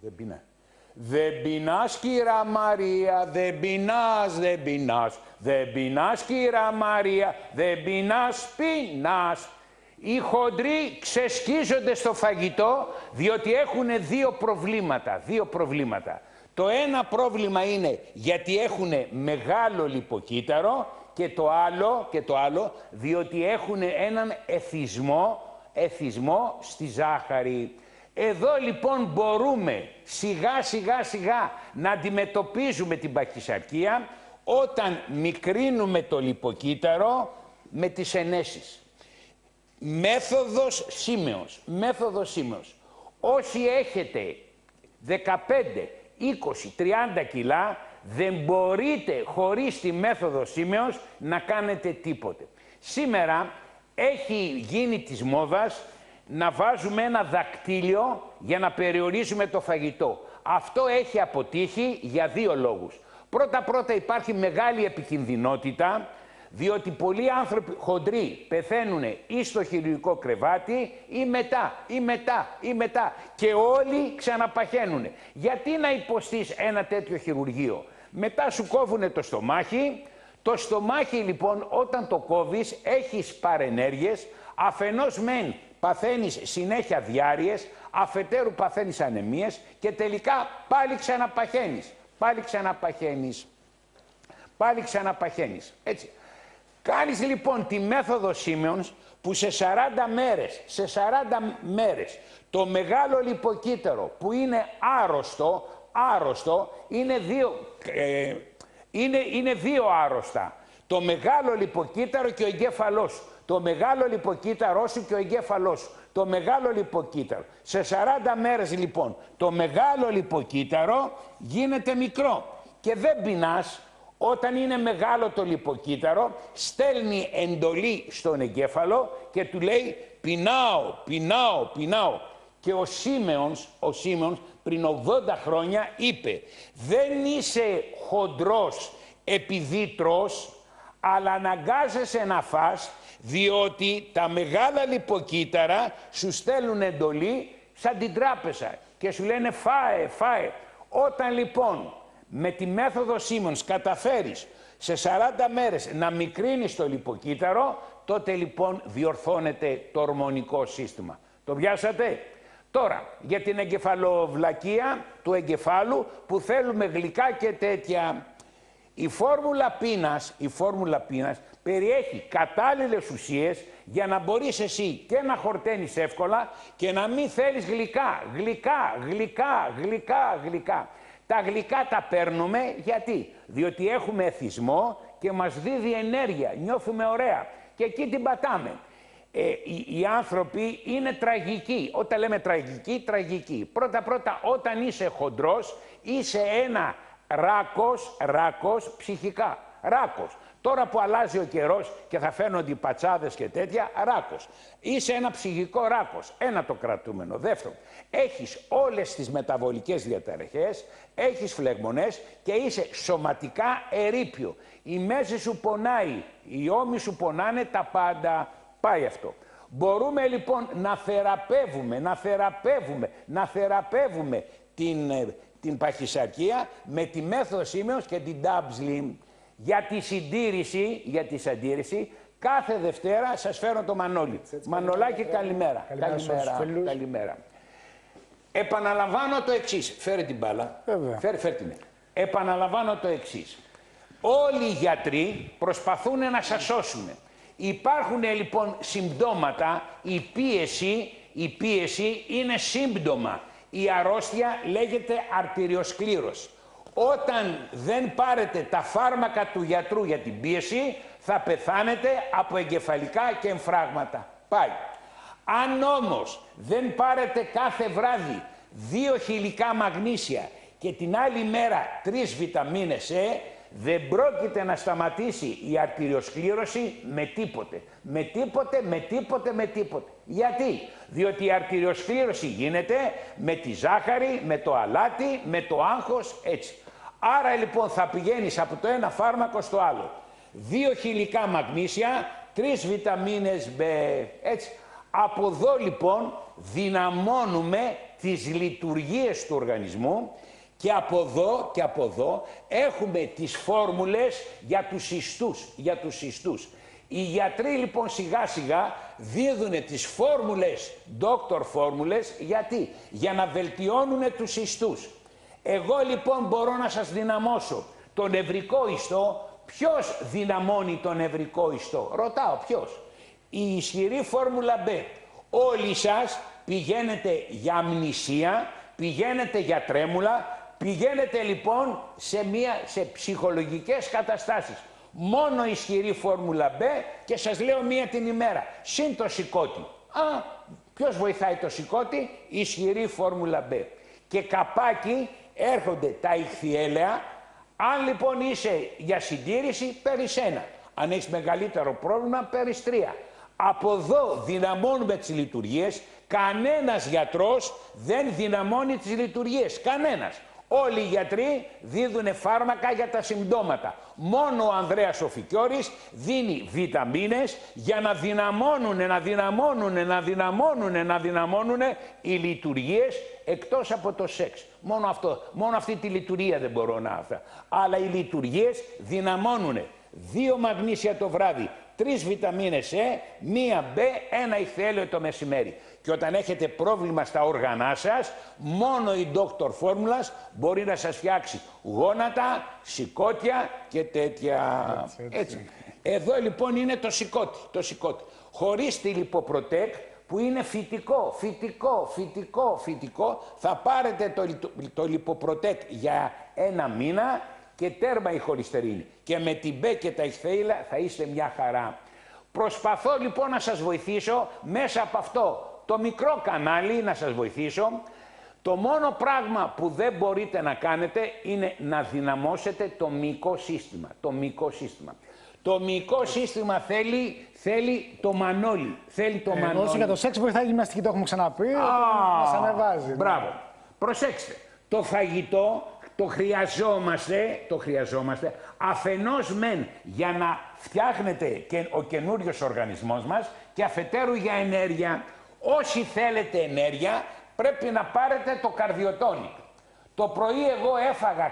Δεν πεινά. Δεν πεινάς, κύρα Μαρία, δεν πεινάς, δεν πεινάς. Δεν πεινάς, κύρα Μαρία, δεν πεινάς, πεινάς. Οι χοντροί ξεσκίζονται στο φαγητό διότι έχουν δύο προβλήματα. Το ένα πρόβλημα είναι γιατί έχουν μεγάλο λιποκύτταρο και το άλλο διότι έχουν έναν εθισμό στη ζάχαρη. Εδώ λοιπόν μπορούμε σιγά να αντιμετωπίζουμε την παχυσαρκία όταν μικρύνουμε το λιποκύτταρο με τις ενέσεις. Μέθοδος Σίμεως. Όσοι έχετε 15, 20, 30 κιλά, δεν μπορείτε χωρίς τη μέθοδο Σίμεως να κάνετε τίποτε. Σήμερα έχει γίνει της μόδας να βάζουμε ένα δακτύλιο για να περιορίζουμε το φαγητό. Αυτό έχει αποτύχει για δύο λόγους. Πρώτα υπάρχει μεγάλη επικινδυνότητα, διότι πολλοί άνθρωποι χοντροί πεθαίνουν ή στο χειρουργικό κρεβάτι ή μετά και όλοι ξαναπαχαίνουν. Γιατί να υποστείς ένα τέτοιο χειρουργείο? Μετά σου κόβουνε το στομάχι. Το στομάχι λοιπόν όταν το κόβεις έχεις παρενέργειες, αφενός μεν παθαίνεις συνέχεια διάρειες, αφετέρου παθαίνεις ανεμίες και τελικά πάλι ξαναπαχαίνεις. Κάνεις λοιπόν τη μέθοδο Σίμεως που σε 40 μέρες το μεγάλο λιποκύτταρο που είναι άρρωστο είναι δύο άρρωστα. Το μεγάλο λιποκύτταρο και ο εγκέφαλός σου. Το μεγάλο λιποκύτταρό σου και ο εγκέφαλός σου. Το μεγάλο λιποκύτταρο. Σε 40 μέρες λοιπόν το μεγάλο λιποκύτταρο γίνεται μικρό και δεν πεινάς. Όταν είναι μεγάλο το λιποκύτταρο, στέλνει εντολή στον εγκέφαλο και του λέει πεινάω. Και ο Σίμεως πριν 80 χρόνια είπε δεν είσαι χοντρός επειδή τρως, αλλά αναγκάζεσαι να φας διότι τα μεγάλα λιποκύτταρα σου στέλνουν εντολή σαν την τράπεζα και σου λένε φάε. Όταν λοιπόν με τη μέθοδο Σίμεως καταφέρεις σε 40 μέρες να μικρύνεις το λιποκύτταρο, τότε λοιπόν διορθώνεται το ορμονικό σύστημα. Το πιάσατε? Τώρα, για την εγκεφαλοβλακεία του εγκεφάλου που θέλουμε γλυκά και τέτοια. Η φόρμουλα πείνας περιέχει κατάλληλες ουσίες για να μπορείς εσύ και να χορταίνεις εύκολα και να μην θέλεις γλυκά. Τα γλυκά τα παίρνουμε γιατί? Διότι έχουμε εθισμό και μας δίδει ενέργεια, νιώθουμε ωραία και εκεί την πατάμε. Οι άνθρωποι είναι τραγικοί. Όταν λέμε τραγικοί. Πρώτα όταν είσαι χοντρός είσαι ένα ράκος ψυχικά. Τώρα που αλλάζει ο καιρός και θα φαίνονται οι πατσάδες και τέτοια, ράκος. Είσαι ένα ψυχικό ράκος. Ένα το κρατούμενο. Δεύτερον, έχεις όλες τις μεταβολικές διαταραχές, έχεις φλεγμονές και είσαι σωματικά ερείπιο. Η μέση σου πονάει, οι ώμοι σου πονάνε, τα πάντα. Πάει αυτό. Μπορούμε λοιπόν να θεραπεύουμε την παχυσαρκία με τη μέθοδο Σίμεως και την Dab-Slim. Για τη συντήρηση, κάθε Δευτέρα σας φέρω το Μανώλη. Μανολάκι, καλημέρα. Καλημέρα. Επαναλαμβάνω το εξής. Φέρε την μπάλα. Φέρε την. Επαναλαμβάνω το εξής. Όλοι οι γιατροί προσπαθούν να σας σώσουν. Υπάρχουν λοιπόν συμπτώματα. Η πίεση είναι σύμπτωμα. Η αρρώστια λέγεται αρτηριοσκλήρωση. Όταν δεν πάρετε τα φάρμακα του γιατρού για την πίεση, θα πεθάνετε από εγκεφαλικά και εμφράγματα. Πάει. Αν όμως δεν πάρετε κάθε βράδυ 2 χιλικά μαγνήσια και την άλλη μέρα 3 βιταμίνες δεν πρόκειται να σταματήσει η αρτηριοσκλήρωση με τίποτε. Με τίποτε. Γιατί? Διότι η αρτηριοσκλήρωση γίνεται με τη ζάχαρη, με το αλάτι, με το άγχος, έτσι. Άρα λοιπόν θα πηγαίνεις από το ένα φάρμακο στο άλλο. 2 χιλικά μαγνήσια, 3 βιταμίνες B, έτσι. Από εδώ λοιπόν δυναμώνουμε τις λειτουργίες του οργανισμού και από εδώ έχουμε τις φόρμουλες για τους ιστούς. Οι γιατροί λοιπόν σιγά σιγά δίδουν τις φόρμουλες, doctor φόρμουλες, γιατί? Για να βελτιώνουν τους ιστούς. Εγώ λοιπόν μπορώ να σας δυναμώσω το νευρικό ιστό. Ποιος δυναμώνει το νευρικό ιστό? Ρωτάω, ποιος? Η ισχυρή φόρμουλα B. Όλοι σας πηγαίνετε για αμνησία, πηγαίνετε για τρέμουλα, πηγαίνετε λοιπόν σε ψυχολογικές καταστάσεις. Μόνο ισχυρή φόρμουλα B και σας λέω μία την ημέρα. Συν το σηκώτη. Ποιος βοηθάει το σηκώτη? Ισχυρή φόρμουλα B. Και καπάκι έρχονται τα ηχθιέλαια. Αν λοιπόν είσαι για συντήρηση, παίρνεις 1. Αν έχεις μεγαλύτερο πρόβλημα, παίρνεις 3. Από εδώ δυναμώνουμε τις λειτουργίες. Κανένας γιατρός δεν δυναμώνει τις λειτουργίες. Κανένας. Όλοι οι γιατροί δίδουν φάρμακα για τα συμπτώματα. Μόνο ο Ανδρέας ο Φικιώρης δίνει βιταμίνες για να δυναμώνουν οι λειτουργίες εκτός από το σεξ. Μόνο αυτό. Μόνο αυτή τη λειτουργία δεν μπορώ να αυτά. Αλλά οι λειτουργίες δυναμώνουν 2 μαγνήσια το βράδυ, 3 βιταμίνες E, 1 B, 1 ηχθιέλαιο το μεσημέρι. Και όταν έχετε πρόβλημα στα όργανά σας, μόνο η Dr. Formulas μπορεί να σας φτιάξει γόνατα, σηκώτια και τέτοια. Έτσι. Εδώ λοιπόν είναι το σηκώτη. Χωρίς τη λιποπροτέκ που είναι φυτικό, θα πάρετε το λιποπροτέκ για 1 μήνα και τέρμα η χολυστερίνη. Και με την B και τα ηχθιέλαια θα είστε μια χαρά. Προσπαθώ λοιπόν να σας βοηθήσω μέσα από αυτό το μικρό κανάλι, να σας βοηθήσω. Το μόνο πράγμα που δεν μπορείτε να κάνετε είναι να δυναμώσετε το μυϊκό σύστημα. Το μυϊκό σύστημα θέλει το μανόλι. Όσο για το σεξ βοηθάει η γυμναστική, το έχουμε ξαναπεί. Μας ανεβάζει. Μπράβο. Προσέξτε. Το φαγητό το χρειαζόμαστε αφενός μεν για να φτιάχνεται και ο καινούριος οργανισμός μας και αφετέρου για ενέργεια. Όσοι θέλετε ενέργεια πρέπει να πάρετε το καρδιοτόνικ. Το πρωί εγώ έφαγα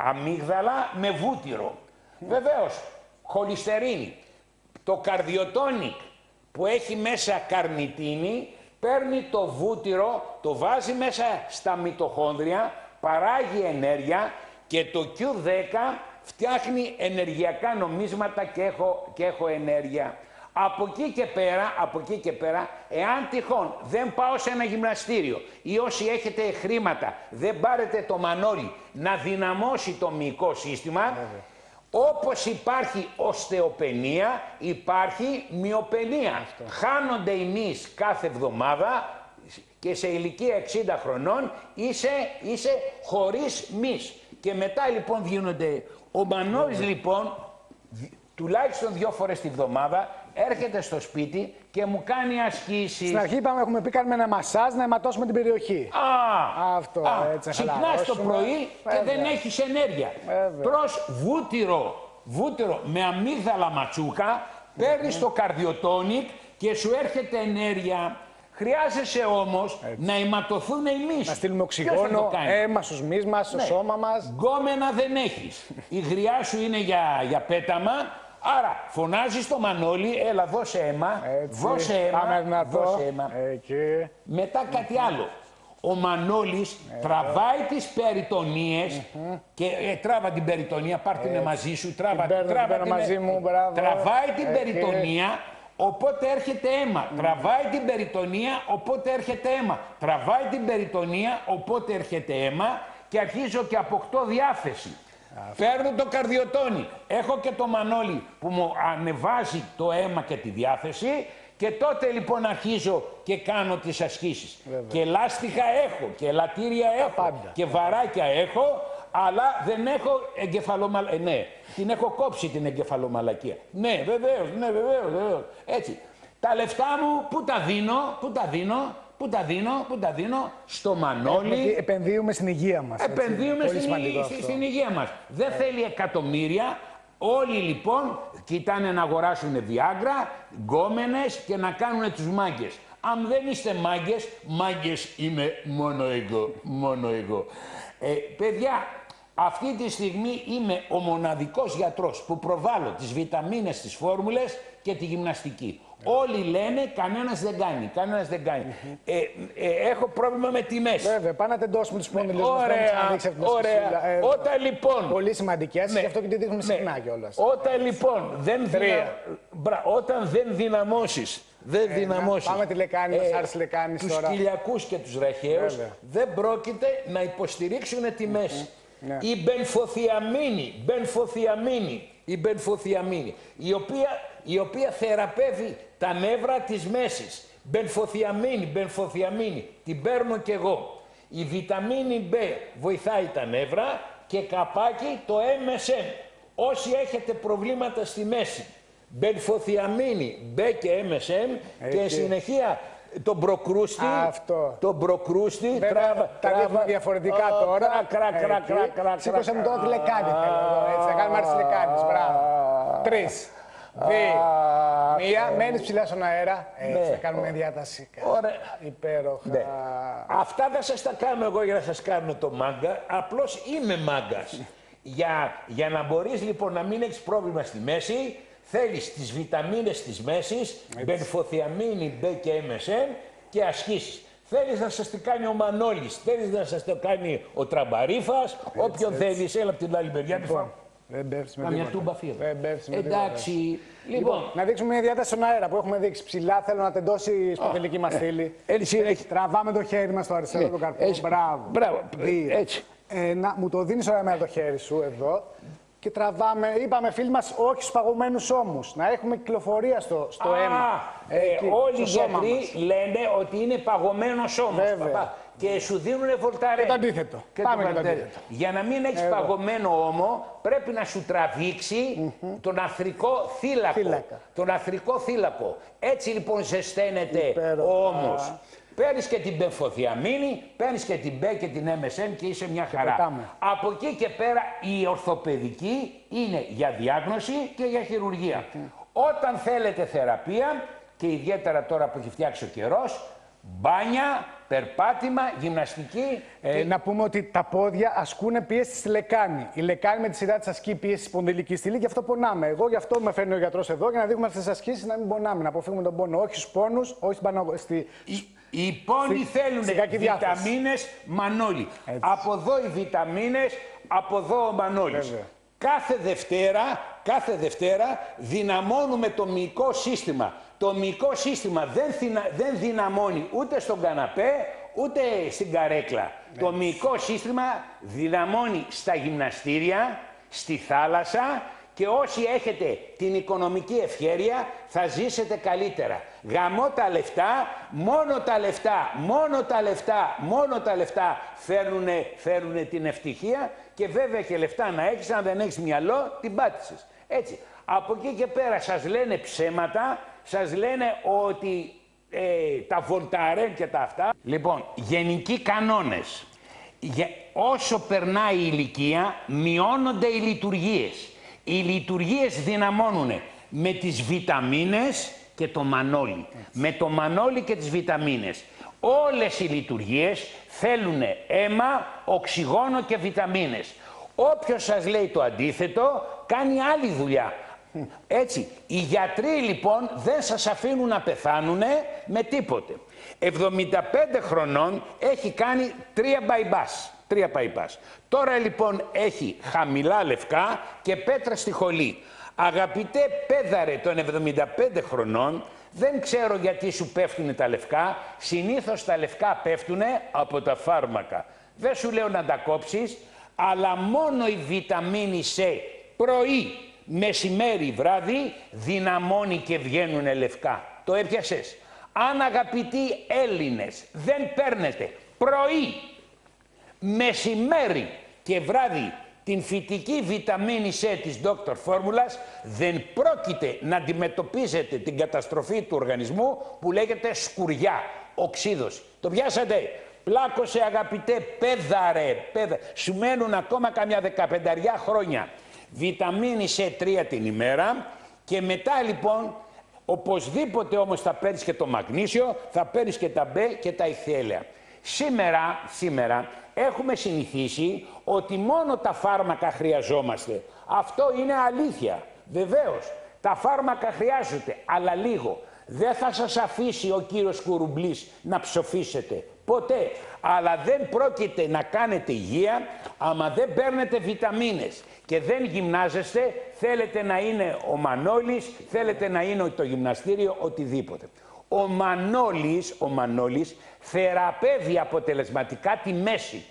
αμύγδαλα με βούτυρο. Βεβαίως, χολυστερίνη. Το καρδιοτόνικ που έχει μέσα καρνιτίνη παίρνει το βούτυρο, το βάζει μέσα στα μυτοχόνδρια, παράγει ενέργεια και το Q10 φτιάχνει ενεργειακά νομίσματα και έχω ενέργεια. Από εκεί και πέρα, εάν τυχόν δεν πάω σε ένα γυμναστήριο ή όσοι έχετε χρήματα δεν πάρετε το μανόλι να δυναμώσει το μυϊκό σύστημα, όπως υπάρχει οστεοπενία, υπάρχει μυοπενία. Χάνονται οι μυς κάθε εβδομάδα και σε ηλικία 60 χρονών είσαι χωρίς μυς. Και μετά λοιπόν γίνονται... Ο Μανώλης λοιπόν, τουλάχιστον 2 φορές τη βδομάδα, έρχεται στο σπίτι και μου κάνει ασκήσεις. Στην αρχή είπαμε, έχουμε πει κάνουμε ένα μασάζ να αιματώσουμε την περιοχή. Αυτό, έτσι. Ξυπνάς το πρωί και δεν έχεις ενέργεια. Τρως βούτυρο με αμύγδαλα ματσούκα, παίρνεις το καρδιοτόνικ και σου έρχεται ενέργεια. Χρειάζεσαι όμως να αιματωθούν οι μυς. Να στείλουμε οξυγόνο, αίμα στους μυς μας, στο σώμα μας. Γκόμενα δεν έχεις. Η γριά σου είναι για πέταμα. Άρα φωνάζεις το Μανώλη, έλα δώσε αίμα, δώσε αίμα. Μετά κάτι άλλο. Ο Μανώλης τραβάει τις περιτονίες και τράβα την περιτονία, πάρ' την μαζί σου, τραβάει την περιτονία, οπότε έρχεται αίμα. Τραβάει την περιτονία, οπότε έρχεται αίμα. Τραβάει την περιτονία, οπότε έρχεται αίμα και αρχίζω και αποκτώ διάθεση. Παίρνω το καρδιοτόνικ. Έχω και το Μανώλη που μου ανεβάζει το αίμα και τη διάθεση και τότε λοιπόν αρχίζω και κάνω τις ασκήσεις. Και λάστιχα έχω και ελαττήρια έχω και βαράκια έχω, αλλά δεν έχω εγκεφαλομαλακία. Ναι, την έχω κόψει την εγκεφαλομαλακία. Ναι, βεβαίως. Έτσι. Τα λεφτά μου πού τα δίνω, στο Μανώλη. Επενδύουμε στην υγεία μας. Επενδύουμε στην υγεία μας. Δεν θέλει εκατομμύρια. Όλοι λοιπόν κοιτάνε να αγοράσουν Viagra, γκόμενες και να κάνουν τους μάγκες. Αν δεν είστε μάγκες, μάγκες είμαι μόνο εγώ. Παιδιά, αυτή τη στιγμή είμαι ο μοναδικός γιατρός που προβάλλω τις βιταμίνες, τις φόρμουλες και τη γυμναστική. Όλοι λένε κανένας δεν κάνει, έχω πρόβλημα με τιμές. Βέβαια, πάμε να τεντώσουμε τους πόνους. Ωραία. Όταν λοιπόν... Πολύ σημαντικές, γι' αυτό και τη δείχνουμε συχνά κιόλας. Όταν λοιπόν όταν δεν δυναμώσεις, Πάμε τη λεκάνη, μας άρεσε λεκάνη τους τώρα. κοιλιακούς και τους ραχαίους, δεν πρόκειται να υποστηρίξουν τη μέση. Η μπενφοθιαμίνη, η οποία θεραπεύει τα νεύρα της μέσης. Μπενφοθιαμίνη, την παίρνω κι εγώ. Η βιταμίνη B βοηθάει τα νεύρα και καπάκι το MSM. Όσοι έχετε προβλήματα στη μέση, μπενφοθιαμίνη, B και MSM και συνεχεία τον προκρούστη. Τον προκρούστη. Τα δείχνουμε διαφορετικά τώρα. Σήκωσε μου τώρα τη λεκάνη. Έτσι, θα κάνουμε άρση λεκάνης. Μπράβο. 3, 2, 1. Μένεις ψηλά στον αέρα. Έτσι, θα κάνουμε διάταση. Ωραία. Υπέροχα. Αυτά δεν σας τα κάνω εγώ για να σας κάνω το μάγκα. Απλώς είμαι μάγκας. Για να μπορείς λοιπόν να μην έχεις πρόβλημα στη μέση, θέλεις τις βιταμίνες της μέσης, μπενφοθιαμίνη, B και MSM και ασκήσεις. Θέλεις να σας το κάνει ο Μανώλης, θέλεις να σας το κάνει ο Τραμπαρίφας, όποιον θέλεις, έλα από την άλλη μεριά. Δεν πέφτεις με καμιά τίποτα. τούμπα φύλλα. Εντάξει. Λοιπόν, να δείξουμε μια διάταση στον αέρα που έχουμε δείξει. Ψηλά θέλω να τεντώσει η σπονδυλική μας στήλη. Τραβάμε το χέρι μας στο αριστερό το καρπό. Μπράβο. Έτσι. Μου το δίνεις ωραία με το χέρι σου εδώ. Και τραβάμε, είπαμε φίλοι μας, όχι στους παγωμένους ώμους. Να έχουμε κυκλοφορία στο αίμα. Όλοι οι γιατροί λένε ότι είναι παγωμένος ώμος. Και σου δίνουν βολταρέ. Και το αντίθετο. Πάμε και το αντίθετο. Για να μην έχεις παγωμένο ώμο, πρέπει να σου τραβήξει τον αθρικό θύλακο. Έτσι λοιπόν ζεσταίνεται ο ώμος. Παίρνεις και την μπενφοθιαμίνη, παίρνεις και την B και την MSM και είσαι μια χαρά. Από εκεί και πέρα η ορθοπαιδική είναι για διάγνωση και για χειρουργία. Όταν θέλετε θεραπεία, και ιδιαίτερα τώρα που έχει φτιάξει ο καιρός, μπάνια, περπάτημα, γυμναστική. Να πούμε ότι τα πόδια ασκούν πίεση στη λεκάνη. Η λεκάνη με τη σειρά της ασκεί πίεση στη σπονδυλική στήλη, γι' αυτό πονάμε. Εγώ γι' αυτό με φέρνει ο γιατρός εδώ για να δείχνουμε αυτές τις ασκήσεις να μην πονάμε, να αποφύγουμε τον πόνο. Όχι στους πόνους, όχι οι πόνοι θέλουν βιταμίνες Μανώλη. Από εδώ οι βιταμίνες, από εδώ ο Μανώλης. Κάθε Δευτέρα δυναμώνουμε το μυϊκό σύστημα. Το μυϊκό σύστημα δεν δυναμώνει ούτε στον καναπέ, ούτε στην καρέκλα. Το μυϊκό σύστημα δυναμώνει στα γυμναστήρια, στη θάλασσα και όσοι έχετε την οικονομική ευχέρεια θα ζήσετε καλύτερα. Γαμώ τα λεφτά, μόνο τα λεφτά φέρνουνε την ευτυχία και βέβαια και λεφτά να έχεις, αν δεν έχεις μυαλό, την πάτησες. Έτσι. Από εκεί και πέρα σας λένε ψέματα, σας λένε ότι τα βολταρέν και τα αυτά. Λοιπόν, γενικοί κανόνες. Όσο περνάει η ηλικία, μειώνονται οι λειτουργίες. Οι λειτουργίες δυναμώνουν με τις βιταμίνες και το Μανώλη. Με το Μανώλη και τις βιταμίνες. Όλες οι λειτουργίες θέλουν αίμα, οξυγόνο και βιταμίνες. Όποιος σας λέει το αντίθετο, κάνει άλλη δουλειά. Έτσι, οι γιατροί λοιπόν δεν σας αφήνουν να πεθάνουν με τίποτε. 75 χρονών έχει κάνει 3 bypass. Τώρα λοιπόν έχει χαμηλά λευκά και πέτρα στη χολή. Αγαπητέ πέδαρε των 75 χρονών, δεν ξέρω γιατί σου πέφτουν τα λευκά, συνήθως τα λευκά πέφτουν από τα φάρμακα. Δεν σου λέω να τα κόψεις, αλλά μόνο η βιταμίνη C πρωί, μεσημέρι, βράδυ δυναμώνει και βγαίνουνε λευκά. Το έπιασες. Αν αγαπητοί Έλληνες δεν παίρνετε πρωί, μεσημέρι και βράδυ την φυτική βιταμίνη C της Dr. Φόρμουλας, δεν πρόκειται να αντιμετωπίζετε την καταστροφή του οργανισμού που λέγεται σκουριά, οξύδωση. Το πιάσατε. Πλάκωσε αγαπητέ πέδαρε. Σου μένουν ακόμα καμιά 15 χρόνια. Βιταμίνη C3 την ημέρα και μετά λοιπόν Οπωσδήποτε όμως θα παίρνεις και το μαγνήσιο, θα παίρνεις και τα μπε και τα ηχθιέλαια. Σήμερα έχουμε συνηθίσει ότι μόνο τα φάρμακα χρειαζόμαστε. Αυτό είναι αλήθεια. Βεβαίως, τα φάρμακα χρειάζονται, αλλά λίγο. Δεν θα σας αφήσει ο κύριος Κουρουμπλής να ψοφήσετε. Ποτέ. Αλλά δεν πρόκειται να κάνετε υγεία άμα δεν παίρνετε βιταμίνες και δεν γυμνάζεστε, θέλετε να είναι ο Μανώλης, θέλετε να είναι το γυμναστήριο, οτιδήποτε. Ο Μανώλης θεραπεύει αποτελεσματικά τη μέση.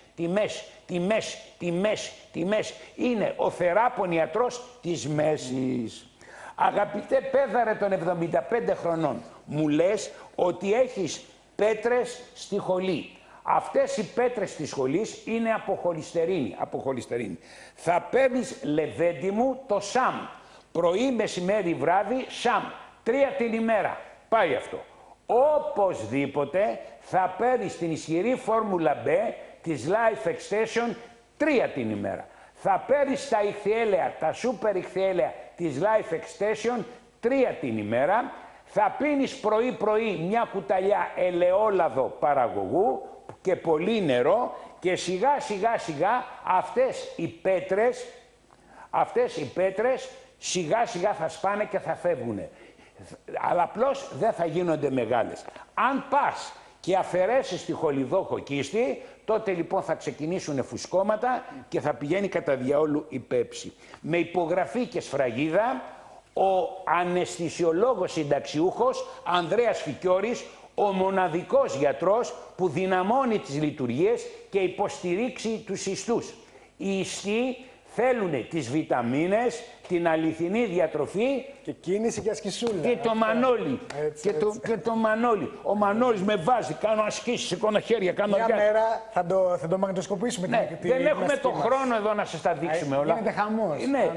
Είναι ο θεράπων ιατρός της μέσης. Αγαπητέ πέδαρε των 75 χρονών, μου λες ότι έχεις πέτρες στη χολή. Αυτές οι πέτρες της σχολής είναι από χολυστερίνη. Θα παίρνεις, λεβέντη μου, το ΣΑΜ. Πρωί, μεσημέρι, βράδυ, ΣΑΜ. 3 την ημέρα. Πάει αυτό. Οπωσδήποτε θα παίρνεις την ισχυρή φόρμουλα B της Life Extension 3 την ημέρα. Θα παίρνεις τα ηχθιέλαια, τα σούπερ ηχθιέλαια της Life Extension 3 την ημέρα. Θα πίνεις πρωί-πρωί μια κουταλιά ελαιόλαδο παραγωγού και πολύ νερό και σιγά αυτές οι πέτρες σιγά σιγά θα σπάνε και θα φεύγουν. Αλλά απλώς δεν θα γίνονται μεγάλες. Αν πας και αφαιρέσεις τη χολιδόχο κίστη, τότε λοιπόν θα ξεκινήσουν φουσκώματα και θα πηγαίνει κατά διαόλου η πέψη. Με υπογραφή και σφραγίδα, ο αναισθησιολόγος συνταξιούχος Ανδρέας Φικιώρης, ο μοναδικός γιατρός που δυναμώνει τις λειτουργίες και υποστηρίξει τους ιστούς. Οι ιστοί θέλουν τις βιταμίνες, την αληθινή διατροφή και κίνηση και ασκησούλα. Και το Μανώλη. Και το Μανώλη. Ο Μανώλης με βάζει, κάνω ασκήσεις, σηκώνω χέρια, κάνω μια μέρα θα το μαγνητοσκοπήσουμε. Ναι, δεν έχουμε το χρόνο εδώ να σας τα δείξουμε όλα. Γίνεται χαμός. Ναι.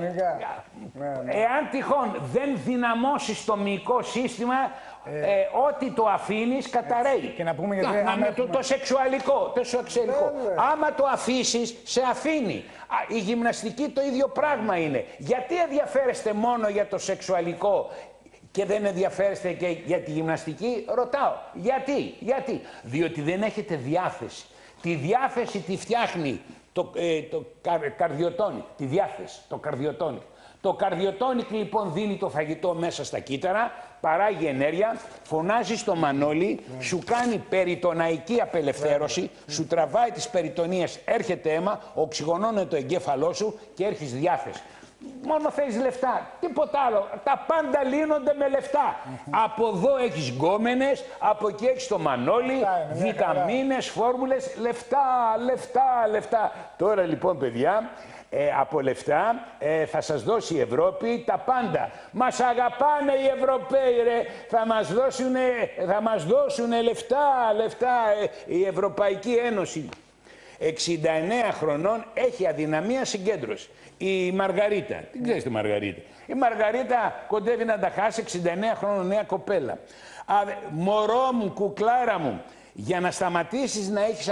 Εάν τυχόν δεν δυναμώσεις το μυϊκό σύστημα, ό,τι το αφήνεις καταραίει. Και να πούμε γιατί το σεξουαλικό. Άμα το αφήσεις, σε αφήνει. Η γυμναστική το ίδιο πράγμα είναι. Γιατί ενδιαφέρεστε μόνο για το σεξουαλικό και δεν ενδιαφέρεστε και για τη γυμναστική, ρωτάω. Γιατί. Διότι δεν έχετε διάθεση. Τη διάθεση τη φτιάχνει το καρδιοτόνικ. Τη διάθεση, το καρδιοτόνικ. Το καρδιοτόνικ λοιπόν δίνει το φαγητό μέσα στα κύτταρα, παράγει ενέργεια, φωνάζει στο Μανώλη, σου κάνει περιτοναϊκή απελευθέρωση, σου τραβάει τις περιτονίες, έρχεται αίμα, οξυγονώνεται το εγκέφαλό σου και έρχεις διάθεση. Μόνο θέλεις λεφτά, τίποτα άλλο. Τα πάντα λύνονται με λεφτά. Από εδώ έχεις γκόμενες, από εκεί έχεις το Μανώλη, βιταμίνες, φόρμουλες, λεφτά. Τώρα λοιπόν παιδιά, από λεφτά θα σας δώσει η Ευρώπη τα πάντα. Μας αγαπάνε οι Ευρωπαίοι ρε, θα μας δώσουνε λεφτά η Ευρωπαϊκή Ένωση. 69 χρονών έχει αδυναμία συγκέντρωση. Η Μαργαρίτα, την ξέρεις τη Μαργαρίτα. Η Μαργαρίτα κοντεύει να τα χάσει, 69 χρόνων, νέα κοπέλα. Μωρό μου, κουκλάρα μου, για να σταματήσεις να έχεις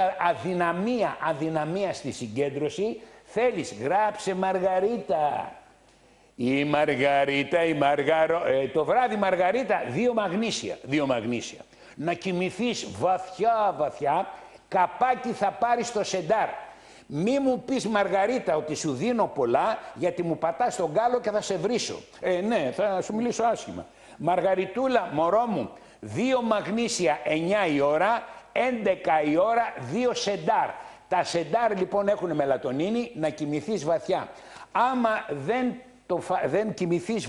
αδυναμία στη συγκέντρωση, θέλεις, γράψε Μαργαρίτα. Η Μαργαρίτα, το βράδυ Μαργαρίτα, 2 μαγνήσια. Να κοιμηθείς βαθιά, καπάκι θα πάρεις το σεντάρ. Μη μου πεις Μαργαρίτα ότι σου δίνω πολλά, γιατί μου πατάς τον κάλο και θα σε βρίσω. Ναι, θα σου μιλήσω άσχημα. Μαργαριτούλα, μωρό μου, 2 μαγνήσια 9 η ώρα, 11 η ώρα, 2 σεντάρ. Τα σεντάρ λοιπόν έχουν μελατονίνη, να κοιμηθείς βαθιά. Άμα δεν κοιμηθείς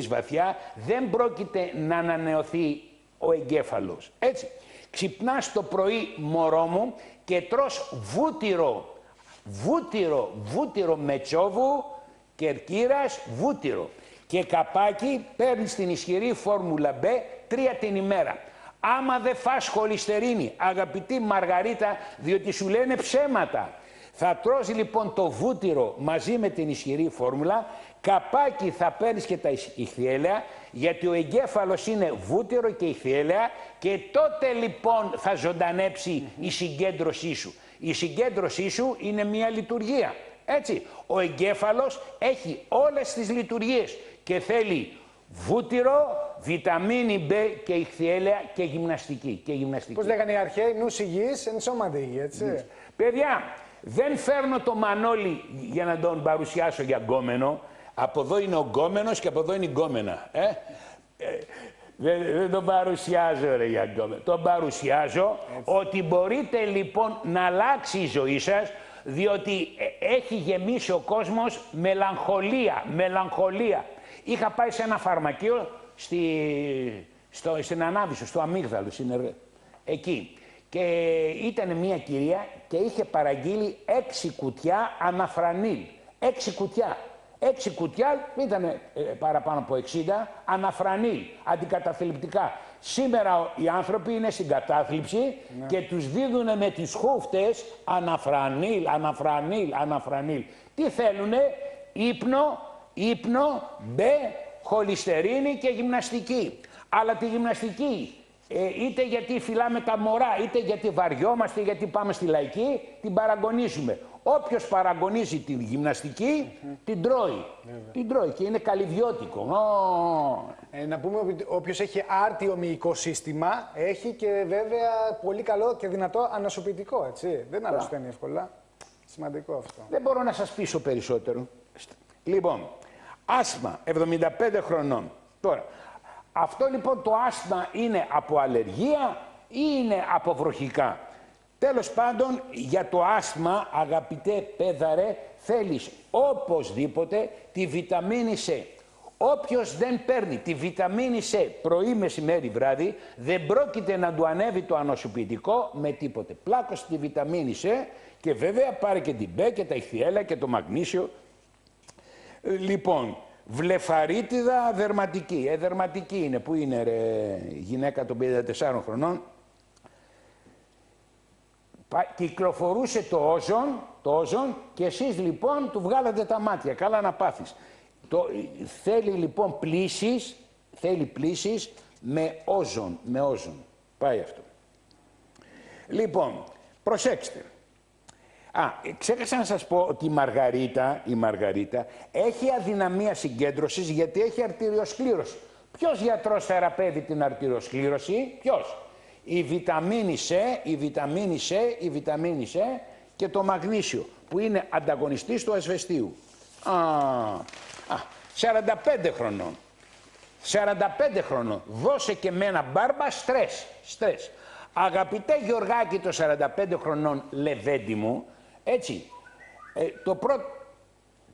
βαθιά, δεν πρόκειται να ανανεωθεί ο εγκέφαλος. Έτσι. Ξυπνάς το πρωί, μωρό μου, και τρως βούτυρο μετσόβου, κερκύρας, βούτυρο. Και καπάκι παίρνεις την ισχυρή φόρμουλα B 3 την ημέρα. Άμα δεν φας χολυστερίνη, αγαπητή Μαργαρίτα, διότι σου λένε ψέματα. Θα τρως λοιπόν το βούτυρο μαζί με την ισχυρή φόρμουλα, καπάκι θα παίρνεις και τα ηχθιέλαια, γιατί ο εγκέφαλος είναι βούτυρο και ηχθιέλαια και τότε λοιπόν θα ζωντανέψει η συγκέντρωσή σου. Η συγκέντρωσή σου είναι μια λειτουργία, έτσι. Ο εγκέφαλος έχει όλες τις λειτουργίες και θέλει Βούτυρο, βιταμίνη B και ηχθιέλαια και γυμναστική. Πώς λέγανε οι αρχαίοι, νους υγιής, εν σώματι υγιή, έτσι. Παιδιά, δεν φέρνω το Μανώλη για να τον παρουσιάσω για γκόμενο. Από εδώ είναι ο γκόμενος και από εδώ είναι η γκόμενα. Δεν τον παρουσιάζω ρε για γκόμενο. Τον παρουσιάζω ότι μπορείτε λοιπόν να αλλάξει η ζωή σας, διότι έχει γεμίσει ο κόσμος μελαγχολία. Είχα πάει σε ένα φαρμακείο στην Ανάβησο, στο Αμύγδαλο, εκεί. Και ήταν μια κυρία και είχε παραγγείλει 6 κουτιά αναφρανίλ. 6 κουτιά. 6 κουτιά, ήταν παραπάνω από 60, αναφρανίλ, αντικαταθλιπτικά. Σήμερα οι άνθρωποι είναι στην κατάθλιψη και τους δίδουν με τις χούφτες αναφρανίλ. Τι θέλουνε, ύπνο, μπε, χολυστερίνη και γυμναστική. Αλλά τη γυμναστική, είτε γιατί φυλάμε τα μωρά, είτε γιατί βαριόμαστε, γιατί πάμε στη λαϊκή, την παραγωνίζουμε. Όποιος παραγωνίζει τη γυμναστική, την τρώει. Την τρώει και είναι καλυβιώτικο. Να πούμε ότι όποιος έχει άρτιο μυϊκό σύστημα, έχει και βέβαια πολύ καλό και δυνατό ανασωπητικό, έτσι. Δεν αρρωσταίνει εύκολα. Σημαντικό αυτό. Δεν μπορώ να σας πείσω περισσότερο. Λοιπόν, άσθμα, 75 χρονών. Τώρα, αυτό λοιπόν το άσθμα είναι από αλλεργία ή είναι από βροχικά. Τέλος πάντων, για το άσθμα, αγαπητέ παιδαρέ, θέλεις οπωσδήποτε τη βιταμίνη C. Όποιος δεν παίρνει τη βιταμίνη C πρωί, μεσημέρι, βράδυ, δεν πρόκειται να του ανέβει το ανοσοποιητικό με τίποτε. Πλάκωσε τη βιταμίνη C και βέβαια πάρε και την B και τα ηχθιέλαια και το μαγνήσιο. Λοιπόν, βλεφαρίτιδα δερματική. Δερματική είναι. Πού είναι ρε γυναίκα των 54 χρονών. Κυκλοφορούσε το όζον και εσείς λοιπόν του βγάλατε τα μάτια. Καλά να πάθεις. Θέλει λοιπόν πλύσεις με όζον. Πάει αυτό. Λοιπόν, προσέξτε. Ξέχασα να σας πω ότι η Μαργαρίτα έχει αδυναμία συγκέντρωσης γιατί έχει αρτηριοσκλήρωση. Ποιος γιατρός θεραπεύει την αρτηριοσκλήρωση, ποιος? Η βιταμίνη C και το μαγνήσιο που είναι ανταγωνιστής του ασβεστίου. 45 χρονών. 45 χρονών. Δώσε και με ένα μπάρμπα στρες. Αγαπητέ Γεωργάκη το 45 χρονών λεβέντη μου, έτσι,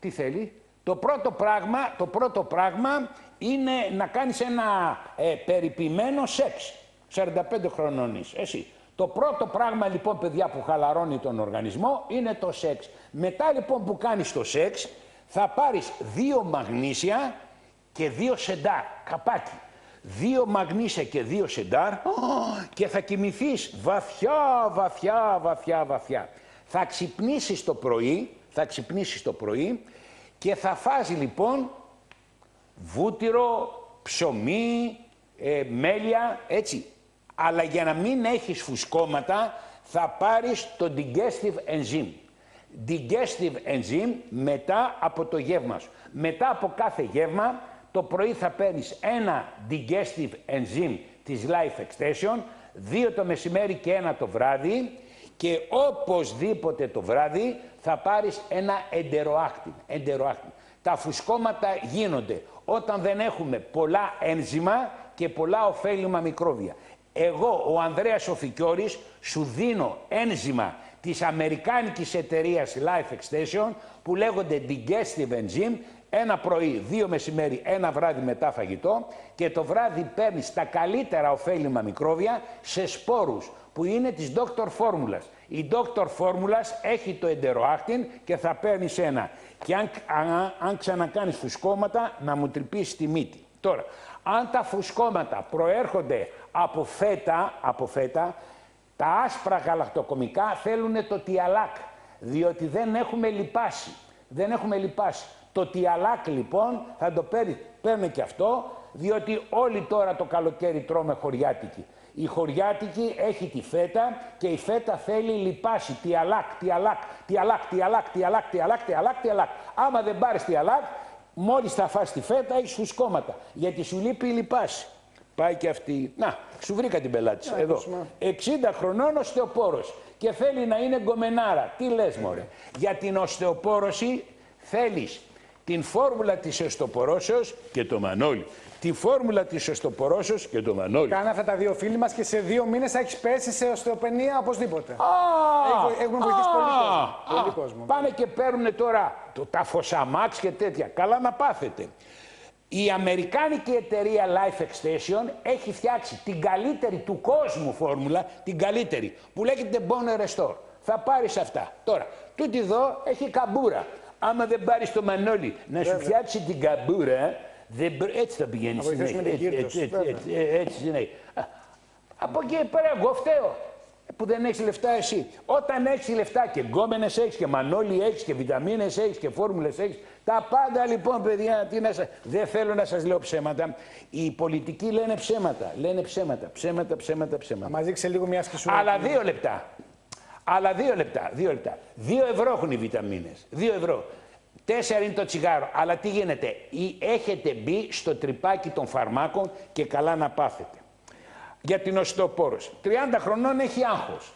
τι θέλει? Το πρώτο πράγμα είναι να κάνεις ένα περιποιημένο σεξ. 45 χρονών είσαι, εσύ. Το πρώτο πράγμα λοιπόν, παιδιά, που χαλαρώνει τον οργανισμό είναι το σεξ. Μετά λοιπόν που κάνεις το σεξ, θα πάρεις 2 μαγνήσια και 2 σεντάρ, καπάκι. 2 μαγνήσια και 2 σεντάρ και θα κοιμηθείς βαθιά. Θα ξυπνήσεις το πρωί και θα φας λοιπόν βούτυρο, ψωμί, μέλια, έτσι. Αλλά για να μην έχεις φουσκώματα θα πάρεις το digestive enzyme. Digestive enzyme μετά από το γεύμα σου. Μετά από κάθε γεύμα το πρωί θα παίρνεις ένα digestive enzyme της Life Extension, 2 το μεσημέρι και 1 το βράδυ και οπωσδήποτε το βράδυ θα πάρεις ένα εντεροάκτιν. Τα φουσκώματα γίνονται όταν δεν έχουμε πολλά ένζημα και πολλά ωφέλιμα μικρόβια. Εγώ, ο Ανδρέας ο Φικιώρης, σου δίνω ένζημα της αμερικάνικης εταιρείας Life Extension που λέγονται Digestive Enzyme, 1 πρωί, 2 μεσημέρι, 1 βράδυ μετά φαγητό και το βράδυ παίρνεις τα καλύτερα ωφέλιμα μικρόβια σε σπόρους που είναι της Dr. Formulas. Η Dr. Formulas έχει το εντεροάκτιν και θα παίρνεις ένα. Και αν ξανακάνεις φουσκώματα να μου τρυπήσεις τη μύτη. Τώρα, αν τα φουσκώματα προέρχονται από φέτα, τα άσπρα γαλακτοκομικά θέλουν το τιαλάκ, διότι δεν έχουμε λιπάσει. Το τιαλάκ λοιπόν θα το παίρνει και αυτό, διότι όλοι τώρα το καλοκαίρι τρώμε χωριάτικη. Η χωριάτικη έχει τη φέτα και η φέτα θέλει λιπάσει. Τιαλάκ. Άμα δεν πάρεις τιαλάκ, Μόλις θα φας τη φέτα, έχεις φουσκώματα. Γιατί σου λείπει η λιπάση. Πάει και αυτή. Να, σου βρήκα την πελάτη σου. Εδώ. 60 χρονών οστεοπόρος. Και θέλει να είναι γκομενάρα. Τι λες, μωρέ. Για την οστεοπόρωση θέλεις την φόρμουλα της οστεοπορώσεως και το Μανώλη. Τη φόρμουλα της οστεοπορώσεως και το Μανώλη. Κάνε αυτά τα δύο φίλοι μας και σε 2 μήνες θα έχεις πέσει σε οστεοπενία οπωσδήποτε. Έχουμε βοηθήσει πολύ κόσμο. Πάνε και παίρνουν τώρα τα Φωσαμάξ και τέτοια. Καλά να πάθετε. Η αμερικάνικη εταιρεία Life Extension έχει φτιάξει την καλύτερη του κόσμου φόρμουλα, την καλύτερη, που λέγεται Bone Restore. Θα πάρεις αυτά. Τώρα, τούτη εδώ έχει καμπούρα. Άμα δεν πάρεις το Μανώλη να σου φτιάξει την καμπούρα, έτσι θα πηγαίνει έτσι συνέχεια. Από εκεί πέρα εγώ φταίω που δεν έχεις λεφτά εσύ. Όταν έχεις λεφτά και γκόμενες έχεις και Μανώλη έχεις και βιταμίνες έχεις και φόρμουλες έχεις, τα πάντα λοιπόν παιδιά, δεν θέλω να σας λέω ψέματα. Οι πολιτικοί λένε ψέματα, ψέματα. Θα μας δείξει λίγο μια σκησούρα. Αλλά 2 λεπτά. Αλλά 2 λεπτά. 2 ευρώ έχουν οι βιταμίνες. 2 ευρώ. 4 είναι το τσιγάρο. Αλλά τι γίνεται. Έχετε μπει στο τρυπάκι των φαρμάκων και καλά να πάθετε. Για την οστεοπόρωση. 30 χρονών έχει άγχος.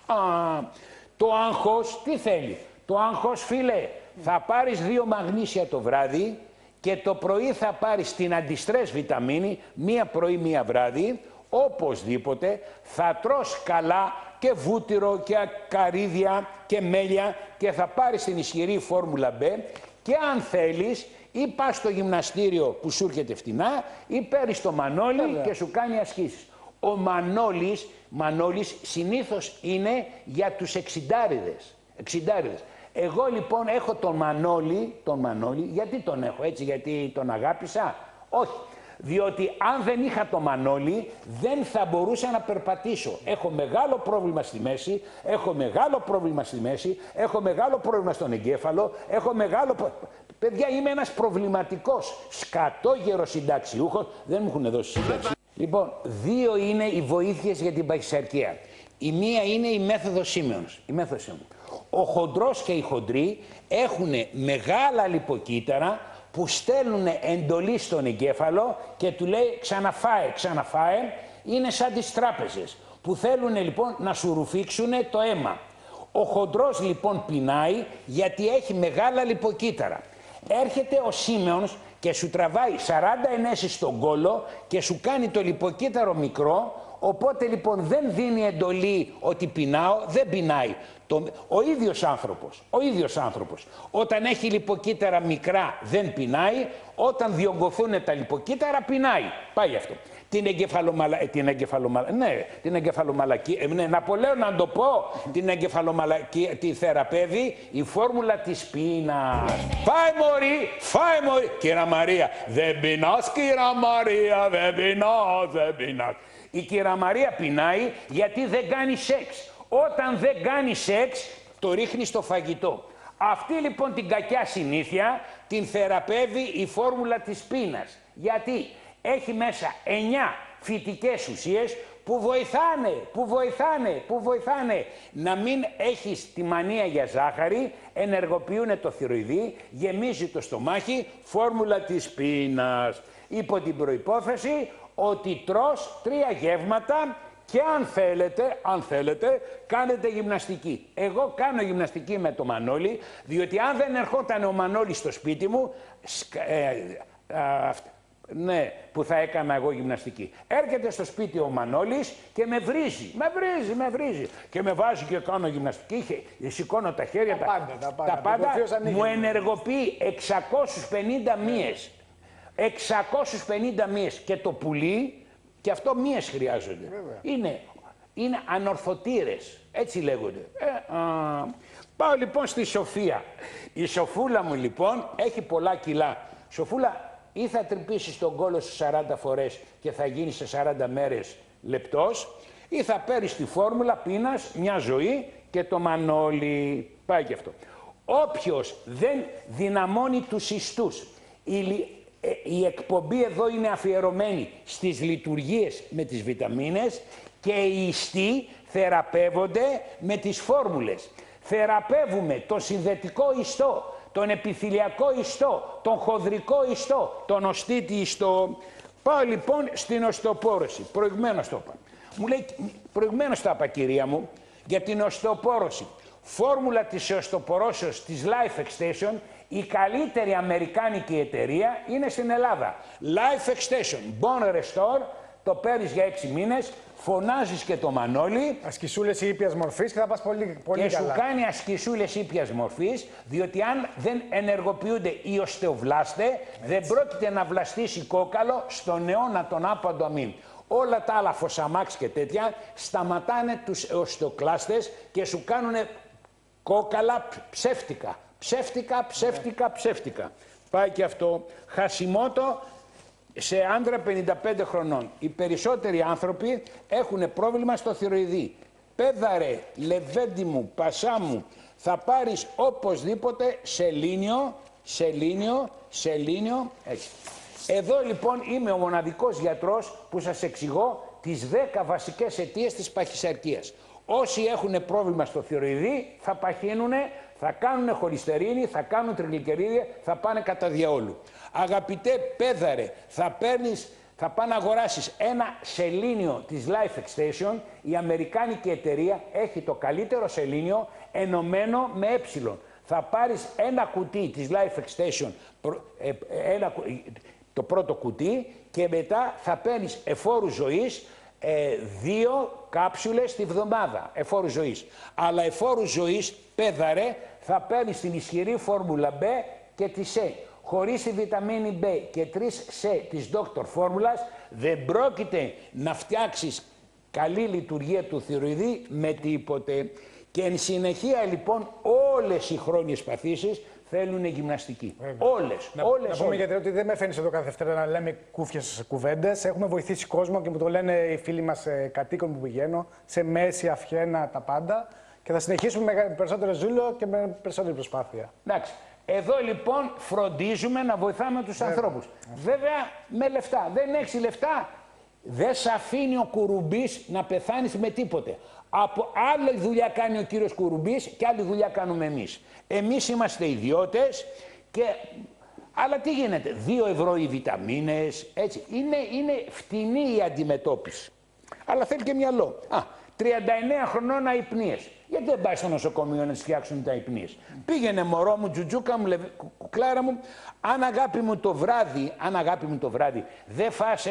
Το άγχος τι θέλει. Το άγχος, φίλε, θα πάρεις 2 μαγνήσια το βράδυ και το πρωί θα πάρεις την αντιστρες βιταμίνη, μία πρωί, μία βράδυ. Οπωσδήποτε θα τρως καλά και βούτυρο και ακαρίδια και μέλια και θα πάρεις την ισχυρή φόρμουλα B και αν θέλεις ή πας στο γυμναστήριο που σου έρχεται φτηνά ή παίρνεις το Μανώλη και σου κάνει ασκήσεις. Ο Μανώλης συνήθως είναι για τους 60'ριδες. Εγώ λοιπόν έχω τον Μανώλη, γιατί τον έχω έτσι, γιατί τον αγάπησα? Όχι. Διότι αν δεν είχα το Μανώλη δεν θα μπορούσα να περπατήσω. Έχω μεγάλο πρόβλημα στη μέση, έχω μεγάλο πρόβλημα στον εγκέφαλο, Παιδιά, είμαι ένας προβληματικός, σκατόγερος συνταξιούχος, δεν μου έχουν δώσει σύνταξη. Λοιπόν, 2 είναι οι βοήθειες για την παχυσαρκία. Η μία είναι η μέθοδος Σίμεωνς. Ο χοντρός και η χοντρή έχουν μεγάλα λιποκύτταρα που στέλνουν εντολή στον εγκέφαλο και του λέει ξαναφάε, είναι σαν τις τράπεζες που θέλουν λοιπόν να σου ρουφήξουν το αίμα. Ο χοντρός λοιπόν πεινάει γιατί έχει μεγάλα λιποκύτταρα. Έρχεται ο Σίμεωνς και σου τραβάει 40 ενέσεις στον κόλο και σου κάνει το λιποκύτταρο μικρό, οπότε λοιπόν δεν δίνει εντολή ότι πεινάω, δεν πεινάει. Ο ίδιος άνθρωπος, όταν έχει λιποκύτταρα μικρά δεν πεινάει, όταν διωγγωθούν τα λιποκύτταρα πεινάει. Πάει αυτό. Την εγκεφαλομαλακία, να πω λέω να το πω, την εγκεφαλομαλακία, τη θεραπεύει η φόρμουλα της πείνας. Φάε μωρί, κύρα Μαρία, δεν πεινάς κύρα Μαρία, δεν πεινάς. Η κύρα Μαρία πεινάει γιατί δεν κάνει σεξ. Όταν δεν κάνει σεξ, το ρίχνει στο φαγητό. Αυτή λοιπόν την κακιά συνήθεια την θεραπεύει η φόρμουλα της πείνας. Γιατί έχει μέσα 9 φυτικές ουσίες που βοηθάνε να μην έχεις τη μανία για ζάχαρη, ενεργοποιούν το θηροειδή, γεμίζει το στομάχι, φόρμουλα της πείνας. Υπό την προϋπόθεση ότι τρως 3 γεύματα και αν θέλετε, κάνετε γυμναστική. Εγώ κάνω γυμναστική με το Μανώλη, διότι αν δεν ερχόταν ο Μανώλης στο σπίτι μου, ναι, που θα έκανα εγώ γυμναστική. Έρχεται στο σπίτι ο Μανώλης και με βρίζει. Και με βάζει και κάνω γυμναστική, σηκώνω τα χέρια, τα πάντα. Μου ενεργοποιεί 650 μύες. 650 μύες και το πουλί, και αυτό μύες χρειάζονται. Είναι ανορθωτήρες, έτσι λέγονται. Πάω λοιπόν στη Σοφία. Η Σοφούλα μου λοιπόν έχει πολλά κιλά. Σοφούλα, ή θα τρυπήσεις τον κόλο σου 40 φορές και θα γίνει σε 40 μέρες λεπτός, ή θα παίρνεις τη φόρμουλα πείνας, μια ζωή και το Μανώλη. Πάει και αυτό. Όποιος δεν δυναμώνει τους ιστούς, η εκπομπή εδώ είναι αφιερωμένη στις λειτουργίες με τις βιταμίνες και οι ιστοί θεραπεύονται με τις φόρμουλες. Θεραπεύουμε το συνδετικό ιστό, τον επιθυλιακό ιστό, τον χονδρικό ιστό, τον οστίτη ιστό. Πάω λοιπόν στην οστεοπόρωση. Προηγουμένως το είπα. Μου λέει, προηγουμένως τα είπα, κυρία μου, για την οστεοπόρωση. Φόρμουλα της οστεοπορώσεως της Life Extension, η καλύτερη αμερικάνικη εταιρεία είναι στην Ελλάδα. Life Extension, Bone Restore, το παίρνεις για 6 μήνες, φωνάζεις και το Μανώλη. Ασκησούλες ήπιας μορφής και θα πας πολύ καλά. Και σου κάνει ασκησούλες ήπιας μορφής, διότι αν δεν ενεργοποιούνται οι οστεοβλάστες, δεν πρόκειται να βλαστήσει κόκαλο στον αιώνα τον άπαντο αμήν. Όλα τα άλλα φωσαμάξ και τέτοια σταματάνε τους οστεοκλάστες και σου κάνουν κόκαλα ψεύτικα. Ψεύτικα. Πάει και αυτό. Χασιμότο σε άντρα 55 χρονών. Οι περισσότεροι άνθρωποι έχουν πρόβλημα στο θηροειδή. Πέδαρε, λεβέντι μου, πασά μου, θα πάρεις οπωσδήποτε σελήνιο, έτσι. Εδώ λοιπόν είμαι ο μοναδικός γιατρός που σας εξηγώ τις 10 βασικές αιτίες της παχυσαρκίας. Όσοι έχουν πρόβλημα στο θηροειδή θα παχύνουνε, θα κάνουν χολυστερίνη, θα κάνουν τριγλικερίδια, θα πάνε κατά διαόλου. Αγαπητέ πέδαρε, θα πάνε να αγοράσεις ένα σελήνιο της Life Extension. Η αμερικάνικη εταιρεία έχει το καλύτερο σελήνιο ενωμένο με ε. Θα πάρεις ένα κουτί της Life Extension, το πρώτο κουτί, και μετά θα παίρνεις εφόρου ζωής, 2 κάψουλες τη βδομάδα εφόρου ζωής. Αλλά εφόρου ζωής, πέδαρε, θα παίρνεις την ισχυρή φόρμουλα B και τη C. Χωρίς τη βιταμίνη B και 3 C της Dr. Φόρμουλας δεν πρόκειται να φτιάξεις καλή λειτουργία του θηροειδή με τίποτε. Και εν συνεχεία λοιπόν όλες οι χρόνιες παθήσεις θέλουν γυμναστική. Όλες. Να πούμε γιατί ότι δεν με φαίνεται εδώ κάθε Δευτέρα να λέμε κούφιες κουβέντες. Έχουμε βοηθήσει κόσμο και μου το λένε οι φίλοι μας κατοίκων που πηγαίνω, σε μέση, αυχένα, τα πάντα. Και θα συνεχίσουμε με περισσότερο ζήλο και με περισσότερη προσπάθεια. Εντάξει. Εδώ λοιπόν φροντίζουμε να βοηθάμε τους ανθρώπους. Βέβαια με λεφτά. Δεν έχεις λεφτά, δεν σε αφήνει ο Κουρουμπής να πεθάνεις με τίποτε. Από άλλη δουλειά κάνει ο κύριος Κουρουμπής και άλλη δουλειά κάνουμε εμείς. Εμείς είμαστε ιδιώτες αλλά τι γίνεται, 2 ευρώ οι βιταμίνες, έτσι. Είναι φτηνή η αντιμετώπιση. Αλλά θέλει και μυαλό. 39 χρονών αϊπνίες. Γιατί δεν πάει στο νοσοκομείο να τις φτιάξουν τα αϊπνίες. Πήγαινε μωρό μου, τζουτζούκα μου, κουκλάρα μου, αν αγάπη μου το βράδυ δεν φας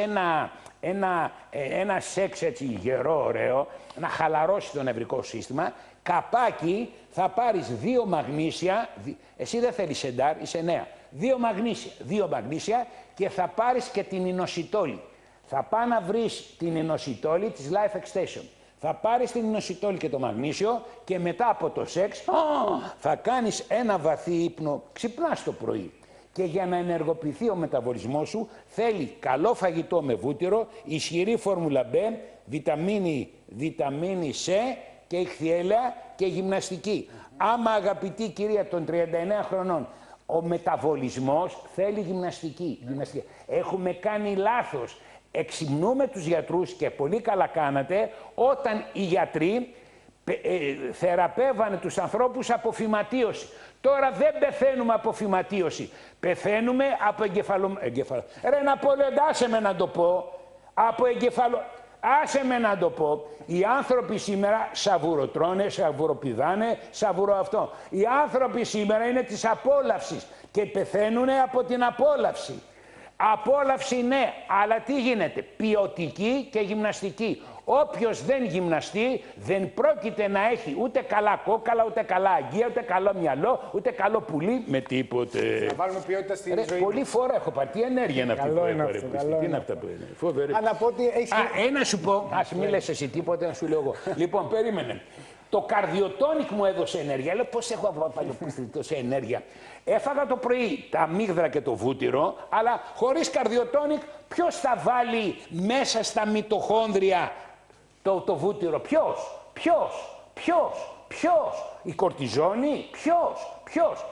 ένα σεξ έτσι γερό, ωραίο, να χαλαρώσει το νευρικό σύστημα, καπάκι θα πάρεις 2 μαγνήσια, εσύ δεν θέλεις σεντάρ, είσαι νέα, 2 μαγνήσια και θα πάρεις και την ινοσιτόλη. Θα πάει να βρεις την ινοσιτόλη της Life Extension. Θα πάρεις την ινοσιτόλη και το μαγνήσιο και μετά από το σεξ θα κάνεις ένα βαθύ ύπνο, ξυπνάς το πρωί. Και για να ενεργοποιηθεί ο μεταβολισμός σου θέλει καλό φαγητό με βούτυρο, ισχυρή φόρμουλα B, βιταμίνη C και ηχθιέλαια και γυμναστική. Άμα αγαπητή κυρία των 39 χρονών, ο μεταβολισμός θέλει γυμναστική. Έχουμε κάνει λάθος. Εξυμνούμε τους γιατρούς και πολύ καλά κάνατε όταν οι γιατροί θεραπεύανε τους ανθρώπους από φυματίωση. Τώρα δεν πεθαίνουμε από φυματίωση. Πεθαίνουμε από Ρε Ναπόλεοντα, άσε με να το πω. Άσε με να το πω. Οι άνθρωποι σήμερα σαβουροτρώνε, σαβουροπηδάνε, σαβουρο αυτό. Οι άνθρωποι σήμερα είναι της απόλαυσης και πεθαίνουν από την απόλαυση. Απόλαυση ναι, αλλά τι γίνεται, ποιοτική και γυμναστική. Όποιος δεν γυμναστεί δεν πρόκειται να έχει ούτε καλά κόκαλα, ούτε καλά αγγεία, ούτε καλό μυαλό, ούτε καλό πουλί, με τίποτε. Να βάλουμε ποιότητα στη ζωή. Πολλή φορά έχω πάρει. Τι ενέργεια είναι αυτή που έχω. Τι είναι αυτά που είναι. Φοβερή. Ένα σου πω, ας μην λες εσύ τίποτε, να σου λέω εγώ. Λοιπόν, περίμενε. Το καρδιοτόνικ μου έδωσε ενέργεια. Λέω πώς έχω παλιοπίστρι τόση ενέργεια. Έφαγα το πρωί τα αμύγδρα και το βούτυρο, αλλά χωρίς καρδιοτόνικ ποιος θα βάλει μέσα στα μυτοχόνδρια το βούτυρο, ποιος, η κορτιζόνη, ποιος.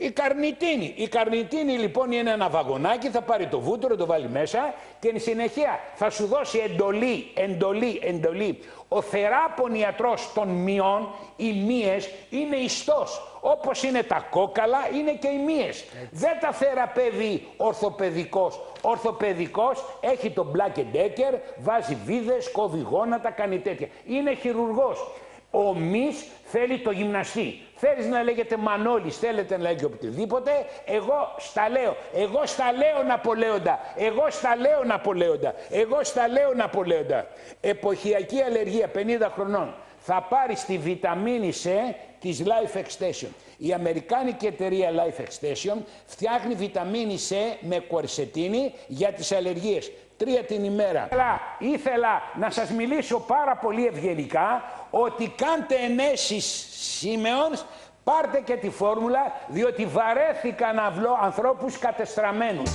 Η καρνιτίνη. Η καρνιτίνη λοιπόν είναι ένα βαγονάκι, θα πάρει το βούτυρο, το βάλει μέσα και εν συνεχεία θα σου δώσει εντολή. Ο θεράπων ιατρός των μειών, οι μύες, είναι ιστός. Όπως είναι τα κόκαλα, είναι και οι μύες. Δεν τα θεραπεύει ορθοπαιδικός. Ορθοπαιδικός έχει τον Black Decker, βάζει βίδες, κόβει γόνατα, κάνει τέτοια. Είναι χειρουργός. Ο μυς θέλει το γυμναστή. Θέλεις να λέγεται Μανώλης, θέλετε να λέγεται οτιδήποτε, εγώ στα λέω Ναπολέοντα. Εποχιακή αλλεργία 50 χρονών. Θα πάρεις τη βιταμίνη C της Life Extension. Η αμερικάνικη εταιρεία Life Extension φτιάχνει βιταμίνη C με κουερσετίνη για τις αλλεργίες. 3 την ημέρα. Ήθελα να σας μιλήσω πάρα πολύ ευγενικά ότι κάντε ενέσεις Siemens, πάρτε και τη φόρμουλα, διότι βαρέθηκα να βρω ανθρώπους κατεστραμμένους.